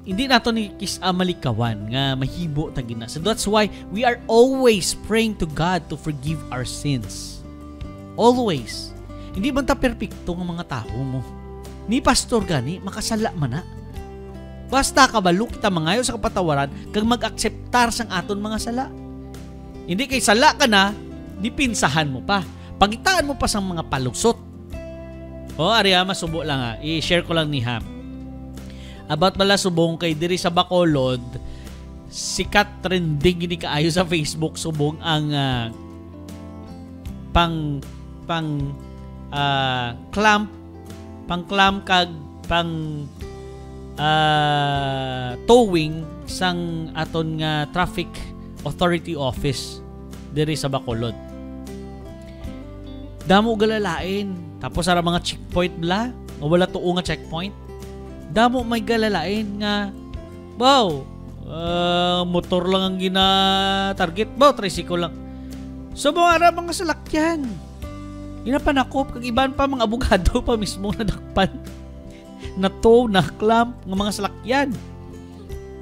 hindi nato ni kis malikawan nga mahibo ta gina. So that's why we are always praying to God to forgive our sins. Always. Hindi man ta perpekto nga mga tao mo. Ni pastor gani makasala man na. Basta kabalo kita mangayo sa kapatawaran kag mag-akseptar sang aton mga sala. Hindi kay sala ka na, dipinsahan mo pa. Pagitaan mo pa sang mga palusot. Ariya, masubo lang ha. I-share ko lang ni Ham. About bala subong kay diri sa Bacolod, sikat trending gini kaayo sa Facebook subong ang clamp pang-clam kag pang towing sang aton nga traffic authority office diri sa Bacolod. Damo galalain. Tapos ara mga checkpoint bla, o wala tuo nga checkpoint. Damo may galalain nga wow, motor lang ang gina-target ba, tricycle lang. So mga salakyan. Inapanakop kag iban pa mga abogado pa mismo nadakpan. Na tow, na clamp ng mga salakyan.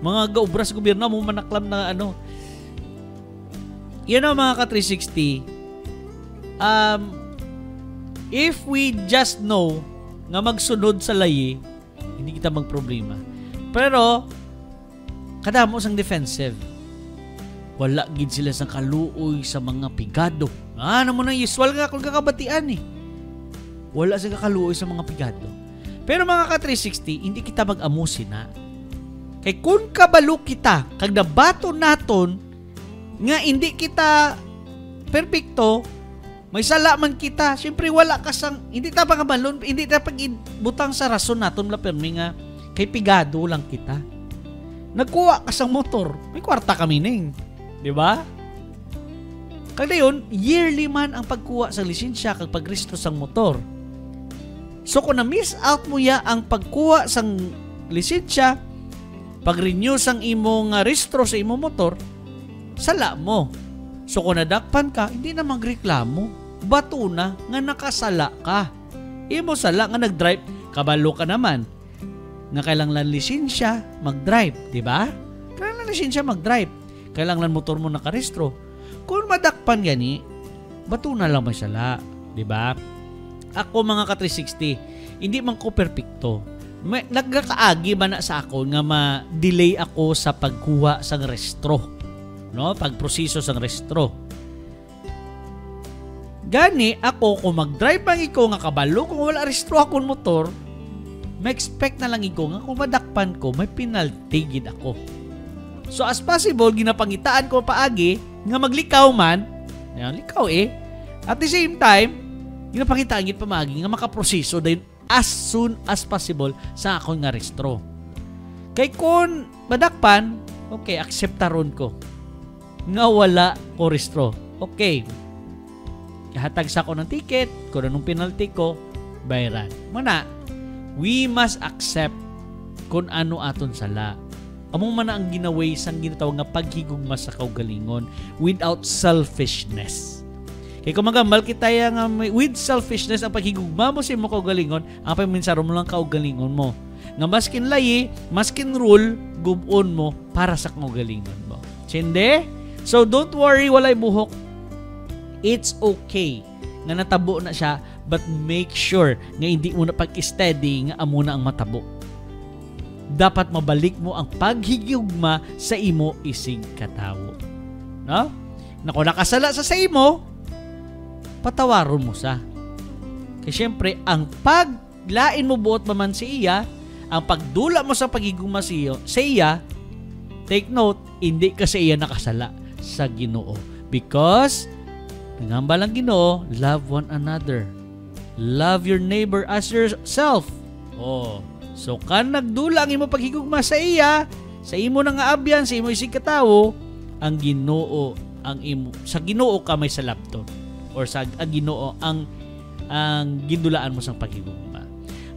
Mga gaobra sa gobyerno mo manaklam na ano. Yan ang mga ka-360. If we just know nga magsunod sa layi, hindi kita magproblema. Pero kadamo sang defensive. Wala gid sila sang kaluoy sa mga pigado. Ano mo na usual nga kung kakabatian eh. Wala sa kaluoy sa mga pigado. Pero mga ka-360, hindi kita mag-amusin na. Kay kung kabalo kita, kag nabato naton, nga hindi kita perfecto, may sala man kita, syempre wala ka sang, hindi ta pangabalon, hindi ta pagbutang sa rason naton la permi nga, kay pigado lang kita. Nagkuha ka sang motor, may kwarta kami ning, di ba? Kaya yun, yearly man ang pagkuha sa lisensya kag pagrehistro sang motor. So kung na-miss out mo ya ang pagkuha sang lisensya, pag-renew sang imong rehistro sa imong motor, sala mo. So kung nadakpan ka, hindi na magreklamo. Bato na nga nakasala ka. Imo sala nga nag-drive, kabalo ka naman. Nga kailangan lisensya, mag-drive, di ba? Kailangan lisensya mag-drive. Kailangan motor mo nakarehistro. Kung madakpan gani, bato na lang may sala, di ba? Ako mga ka-360, hindi man ko perpekto. Nagkakaagi ba na sa ako nga ma-delay ako sa pagkuha sang rehistro, no? Pagproseso sang rehistro. Gani ako kung mag-drive man iko nga kabalo kung wala rehistro akong motor, ma-expect na lang iko nga kung madakpan ko may penalty gid ako. So as possible ginapangitaan ko paagi nga maglikaw man, likaw at the same time ginapangitaan gid pamagi nga makaproseso dayon as soon as possible sa akong nga rehistro. Kay kun madakpan, okay, akseptaron ko nga wala ko rehistro. Okay, ihatag sa ako ng ticket, kung anong penalty ko, bayaran. Muna, we must accept kung ano aton sala. Among man ang ginaway sang ginatawag nga paghigugma sa kaugalingon without selfishness. Kaya kung magambal kita nga with selfishness ang paghigugma mo sa imo kaugalingon, ang paminsaro mo lang kaugalingon mo. Nga maskin layi, maskin rule, gubon mo para sa kaugalingon mo. Sinde? So don't worry, walay buhok. It's okay nga natabo na siya, but make sure nga hindi mo na pag-steady nga amo na ang matabo. Dapat mabalik mo ang paghigugma sa imo isig katawo. No? Nako nakasala sa imo, patawaron mo sa. Kasi syempre, ang paglain mo buot maman si iya, ang pagdula mo sa paghigugma sa iya, take note, hindi kasi iya nakasala sa Ginoo. Because, nangamba lang Ginoo, love one another. Love your neighbor as yourself. Oh, so kan nagdula ang imo paghigugma sa iya, sa imo nang aabyan, sa imo isig katawo, ang Ginoo, ang imo, sa Ginoo ka may salapto. Or sa Ginoo ang gindulaan mo sang paghigugma.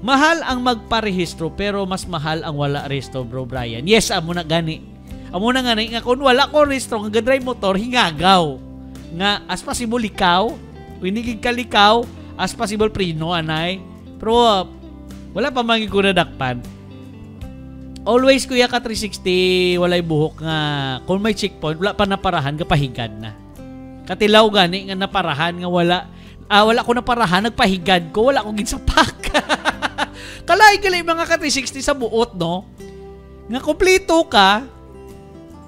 Mahal ang magparehistro pero mas mahal ang wala rehistro, bro Brian. Yes, amo na gani. Amo na gani nga kung wala ko rehistro nga drive motor hingagaw. Nga as possible ikaw, winigig kalikaw, as possible prino anay. Pero wala pa mangi ko nadakpan. Always kuya ka 360 walay buhok nga kung may checkpoint wala pa naparahan kapahigad na. Katilaw gani nga naparahan nga wala ko naparahan, nagpahigad ko, wala akong ginsapak. Kalay mga ka-360 sa buot, no? Nga kompleto ka,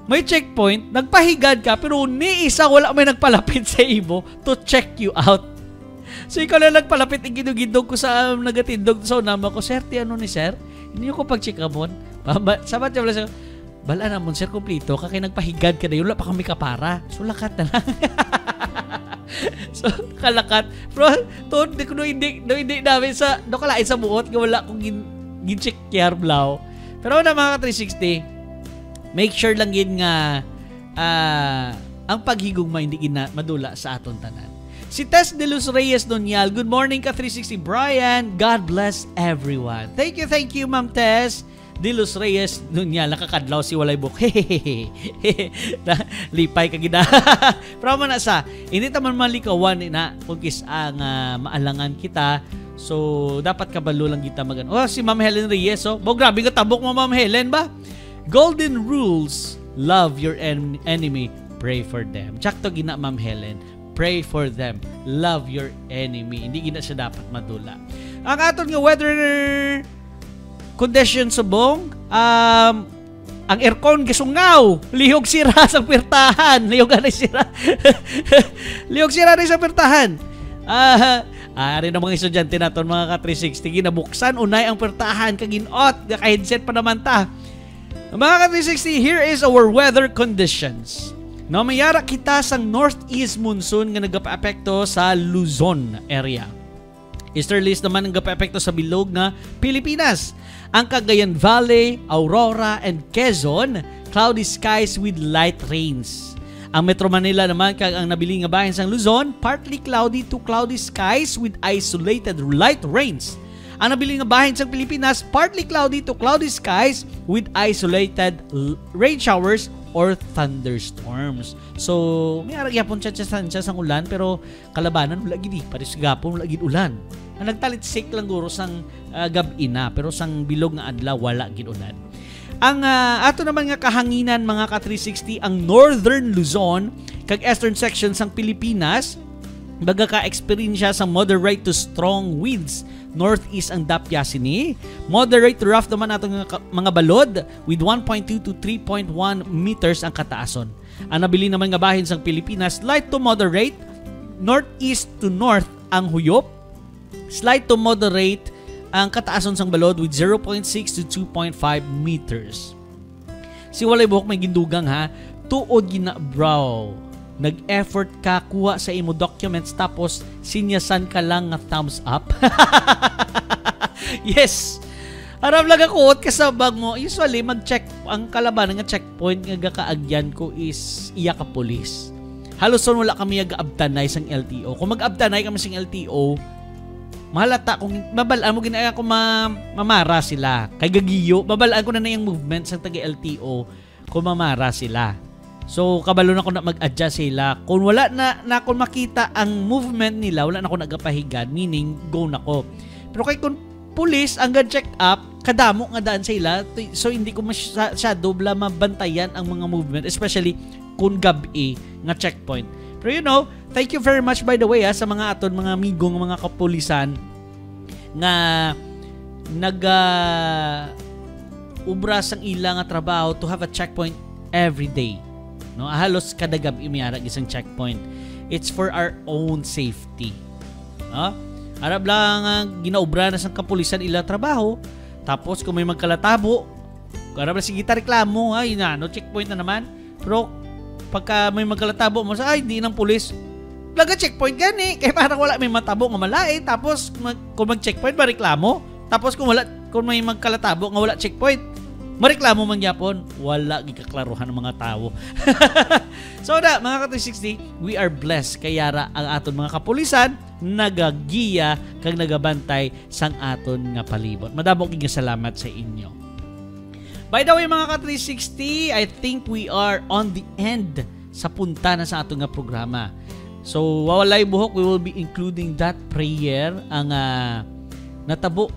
may checkpoint, nagpahigad ka, pero ni isa wala may nagpalapit sa imo to check you out. So ikaw lang nagpalapit, igidog-idog ko sa nagatindog sa unama ko, sir, ano ni sir? Hindi ko pag-check amon. Sabat siya wala siya, bala namon sir, kompleto ka, kaya nagpahigad ka na yun, wala pa kami kapara. So lakat na lang. So, kalakat. Pero, to, no hindi namin sa, no kalain sa buot, wala kong gin-check kiyar blaw. Pero na mga ka-360, make sure lang yun nga, ang paghigugma hindi madula sa aton tanan. Si Tess De Luz Reyes Donial, good morning ka-360 Brian, God bless everyone. Thank you Ma'am Tess De Luz Reyes Donial, nakakadlaw si walay buk. Lipay ka gina. Pero man sa, hindi taman malikawan na kung kis ang maalangan kita. So, dapat kabalo lang kita magano. Oh, si Ma'am Helen Reyes, oh. Grabe ka tabok mo Ma'am Helen ba? Golden rules, love your enemy, pray for them. Tsak to gina Ma'am Helen. Pray for them. Love your enemy. Hindi gina siya dapat madula. Ang aton nga weather condition subong, ang aircon gisungaw. Lihog sira sa pirtahan. Lihog sira sa pirtahan. Ari na mga estudyante naton mga ka-360 ginabuksan unay ang pirtahan kaginot. Ka-headset pa naman ta. Mga ka-360, here is our weather conditions. No, mayara kita sang northeast monsoon nga nagapa-apekto sa Luzon area. Easterlies naman ang nagapa-apekto sa bilog na Pilipinas. Ang Cagayan Valley, Aurora, and Quezon, cloudy skies with light rains. Ang Metro Manila naman kag ang nabili nga bahin sang Luzon, partly cloudy to cloudy skies with isolated light rains. Ang nabili nga bahin sang Pilipinas, partly cloudy to cloudy skies with isolated rain showers or thunderstorms. So, may aragyapon siya sang ulan, pero kalabanan wala gid pares gapon wala gid ulan. Ang nagtalisik lang guro sang gabi na, pero sang bilog nga adlaw wala gid ulan. Ang ato naman nga kahanginan mga ka-360, ang Northern Luzon kag Eastern section sang Pilipinas baga ka-experience sa moderate to strong winds. Northeast ang dapya sini. Moderate to rough naman atong mga balod with 1.2 to 3.1 meters ang kataason. Ang nabili naman nga bahin sang Pilipinas, light to moderate, northeast to north ang huyop, slight to moderate ang kataason sang balod with 0.6 to 2.5 meters. Si walay buhok may gindugang ha, tuod gina bro. Nag-effort ka kuha sa imo documents tapos sinyasan ka lang nga thumbs up. Yes. Aram lang ako kasabag mo. Usually mag-check ang kalabanan nga checkpoint nga kaagyan ko is iya ka police. Halos wala kami ga-abtanay sang LTO. Kung mag-abtanay kami sang LTO, mahalata kung mabalaan mo ginaya ko mamara sila. Kay gagiyo, mabalaan ko na yung movement sang taga LTO kung mamara sila. So, kabalo na ko na mag-adjust sila. Kung wala na kung makita ang movement nila, wala na ko nagapahigan, meaning go na ko. Pero kay kung police ang check up, kadamo nga daan sila, so hindi ko masyado bla mabantayan ang mga movement, especially kung gabi nga checkpoint. Pero you know, thank you very much by the way sa mga aton mga migong mga kapulisan nga ubra sang ilang nga trabaho to have a checkpoint every day. No, halos kada gabi mayara isang checkpoint. It's for our own safety. No? Arab lang ginaubra na sang kapulisan ila trabaho. Tapos kung may magkalatabo, arab lang sige ta reklamo, ay na no checkpoint na naman. Pero pagka may magkalatabo mo sa ay di nang pulis. Laga checkpoint gani kay parang wala may matabo nga malait. Tapos kung mag-checkpoint ba reklamo? Tapos kung may magkalatabo nga wala checkpoint, mareklamo man gyapon, wala gikaklaruhan ng mga tao. So na, mga ka-360, we are blessed kayara ang aton mga kapulisan nagagiya kag nagabantay sang aton nga palibot. Madamo kig salamat sa inyo. By the way mga ka-360, I think we are on the end sa punta na sa aton nga programa. So wawalay buhok, we will be including that prayer ang natabo.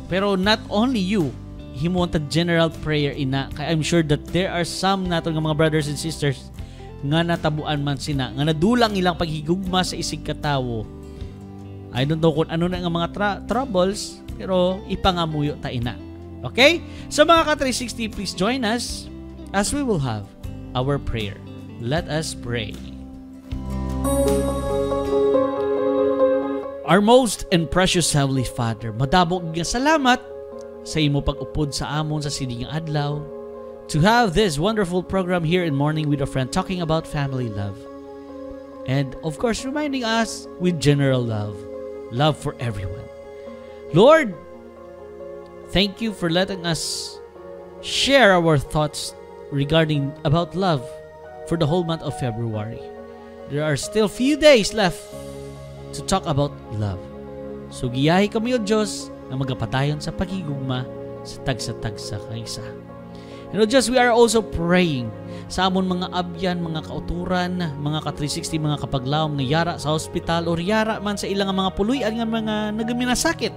Pero not only you, himuntag general prayer ina kay I'm sure that there are some naton nga mga brothers and sisters nga natabuan man sina nga nadulang ilang paghigugma sa isig katawo. I don't know kung ano na nga mga troubles, pero ipangamuyo ta ina. Okay? So mga ka-360, please join us as we will have our prayer. Let us pray. Our most and precious Heavenly Father, madamo nga salamat sa imo pag-upod sa amon sa sining adlaw to have this wonderful program here in Morning with a Friend talking about family love. And of course, reminding us with general love for everyone. Lord, thank you for letting us share our thoughts regarding about love for the whole month of February. There are still few days left to talk about love. So giyahi kami o Diyos na magapatayon sa pagigugma sa tagsa-tagsa kaisa. And o Diyos, we are also praying sa amon mga abyan, mga kauturan, mga ka-360, mga kapaglawom nga yara sa hospital o yara man sa ilang mga puluyan nga mga nagaminasakit.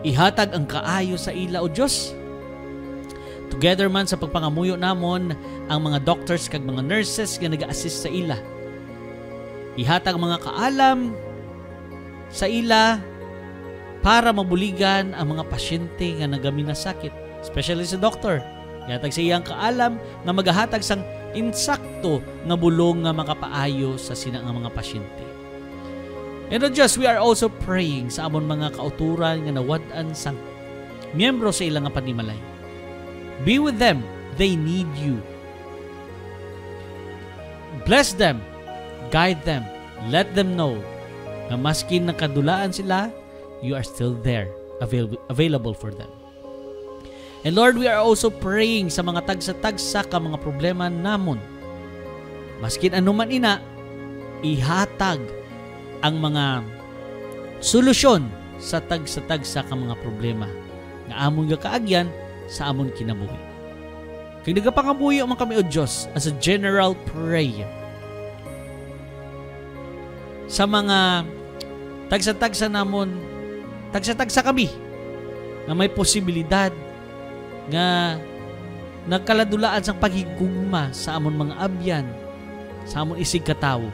Ihatag ang kaayo sa ila o Diyos. Together man sa pagpangamuyo namon ang mga doctors kag mga nurses nga nag-assist sa ila. Ihatag mga kaalam sa ila para mabuligan ang mga pasyente nga nagaminasakit, especially sa doctor. Ihatag sa iyang kaalam nga magahatag sang insakto nga bulong nga makapaayo sa sinang mga pasyente. And o Diyos, we are also praying sa amon mga kauturan nga nawad-an sang miyembro sa ilang nga panimalay. Be with them. They need you. Bless them. Guide them. Let them know na maskin nakadulaan sila, you are still there, available for them. And Lord, we are also praying sa mga tagsa-tagsa ka mga problema namon. Maskin anuman ina, ihatag ang mga solusyon sa tagsa-tagsa ka mga problema nga amon nga kaagyan sa amon kinabuhi. Kaya nagapangabuhi man kami o Diyos as a general prayer sa mga tagsa-tagsa namon, tagsa-tagsa kami na may posibilidad nga nagkaladulaan sa paghigugma sa amon mga abyan, sa amon isig katawo.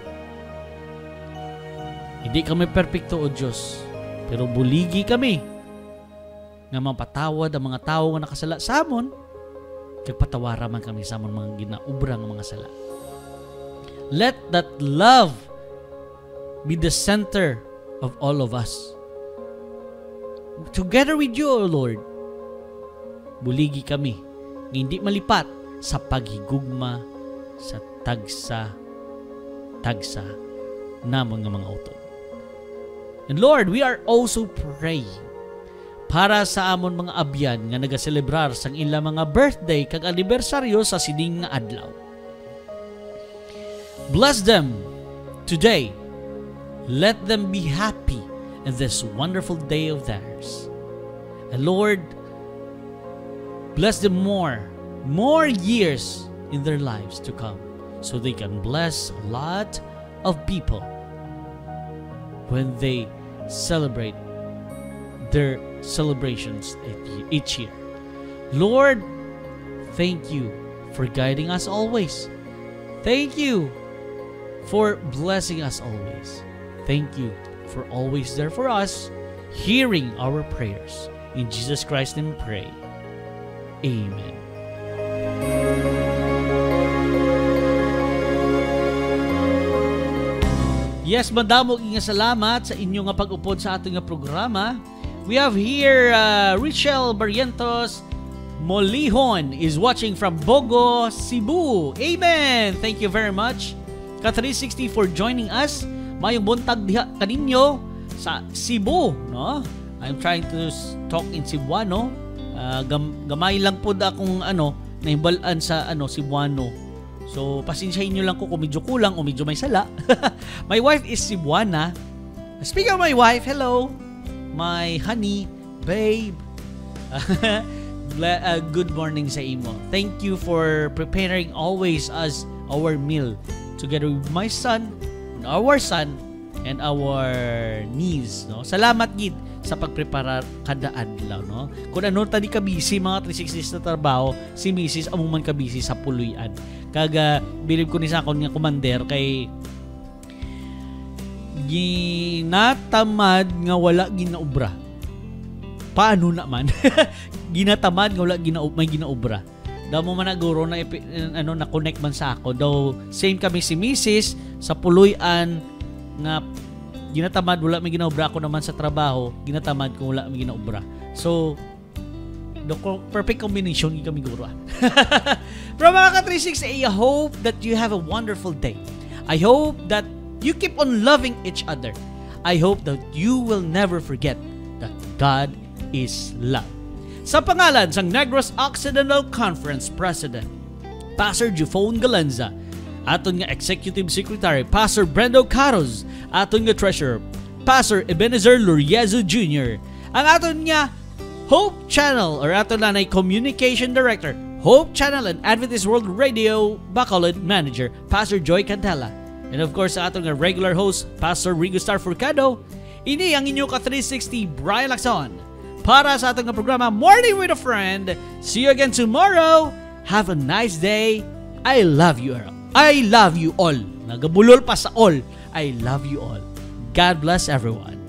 Hindi kami perfecto o Diyos, pero buligi kami nga mapatawad ang mga tao nga nakasala sa amon, kag patawara man kami sa amon mga ginaubra nga mga sala. Let that love be the center of all of us. Together with you, O Lord, buligi kami nga hindi malipat sa paghigugma sa tagsa namon nga mga utod. And Lord, we are also praying para sa amon mga abyan nga nagaselebrar sang ila mga birthday kag anibersaryo sa sining nga adlaw. Bless them today. Let them be happy in this wonderful day of theirs. And Lord, bless them more years in their lives to come so they can bless a lot of people when they celebrate their celebrations each year. Lord, thank you for guiding us always. Thank you for blessing us always. Thank you for always there for us, hearing our prayers. In Jesus Christ's name we pray. Amen. Yes, madamog nga salamat sa inyo nga pag-upod sa ating nga programa. We have here Richelle Barrientos Molihon is watching from Bogo, Cebu. Amen! Thank you very much, Ka360, for joining us. Mayong buntag diha kaninyo sa Cebu, no? I'm trying to talk in Cebuano. Gamay lang po akong nahibalaan sa Cebuano. So, pasensyahin nyo lang ko kung medyo kulang o medyo may sala. My wife is Cebuana. Speaking of my wife, hello, my honey, babe. Good morning sa imo. Thank you for preparing always as our meal together with my son, our son, and our niece, no? Salamat gid sa pagprepara kada adlaw, no? Kung ano tadi ka busy mga 360 na trabaho, si Mrs. among man ka busy sa puluyan. Kaga bilib ko ni sa akon nga commander kay ginatamad nga wala ginaubra. Paano naman? Ginatamad nga wala may ginaubra. Daw mo man naguro na na connect man sa ako. Daw same kami si Mrs. sa puluyan nga ginatamad wala may ginaubra, ako naman sa trabaho ginatamad kung wala may ginaubra. So the perfect combination kami guro. From mga Ka360, I hope that you have a wonderful day. I hope that you keep on loving each other. I hope that you will never forget that God is love. Sa pangalan sang Negros Occidental Conference President, Pastor Jufone Galanza, aton nga Executive Secretary, Pastor Brendo Caros, aton nga Treasurer, Pastor Ebenezer Luriezo Jr., ang aton nga Hope Channel or aton nanay Communication Director, Hope Channel and Adventist World Radio Bacolod Manager, Pastor Joy Cantela. And of course, sa aton nga regular host, Pastor Rigo Star Furcado. Ini ang inyo ka-360, Brian Lacson. Para sa aton nga programa, Morning with a Friend. See you again tomorrow. Have a nice day. I love you all. I love you all. Nagabulol pa sa all. I love you all. God bless everyone.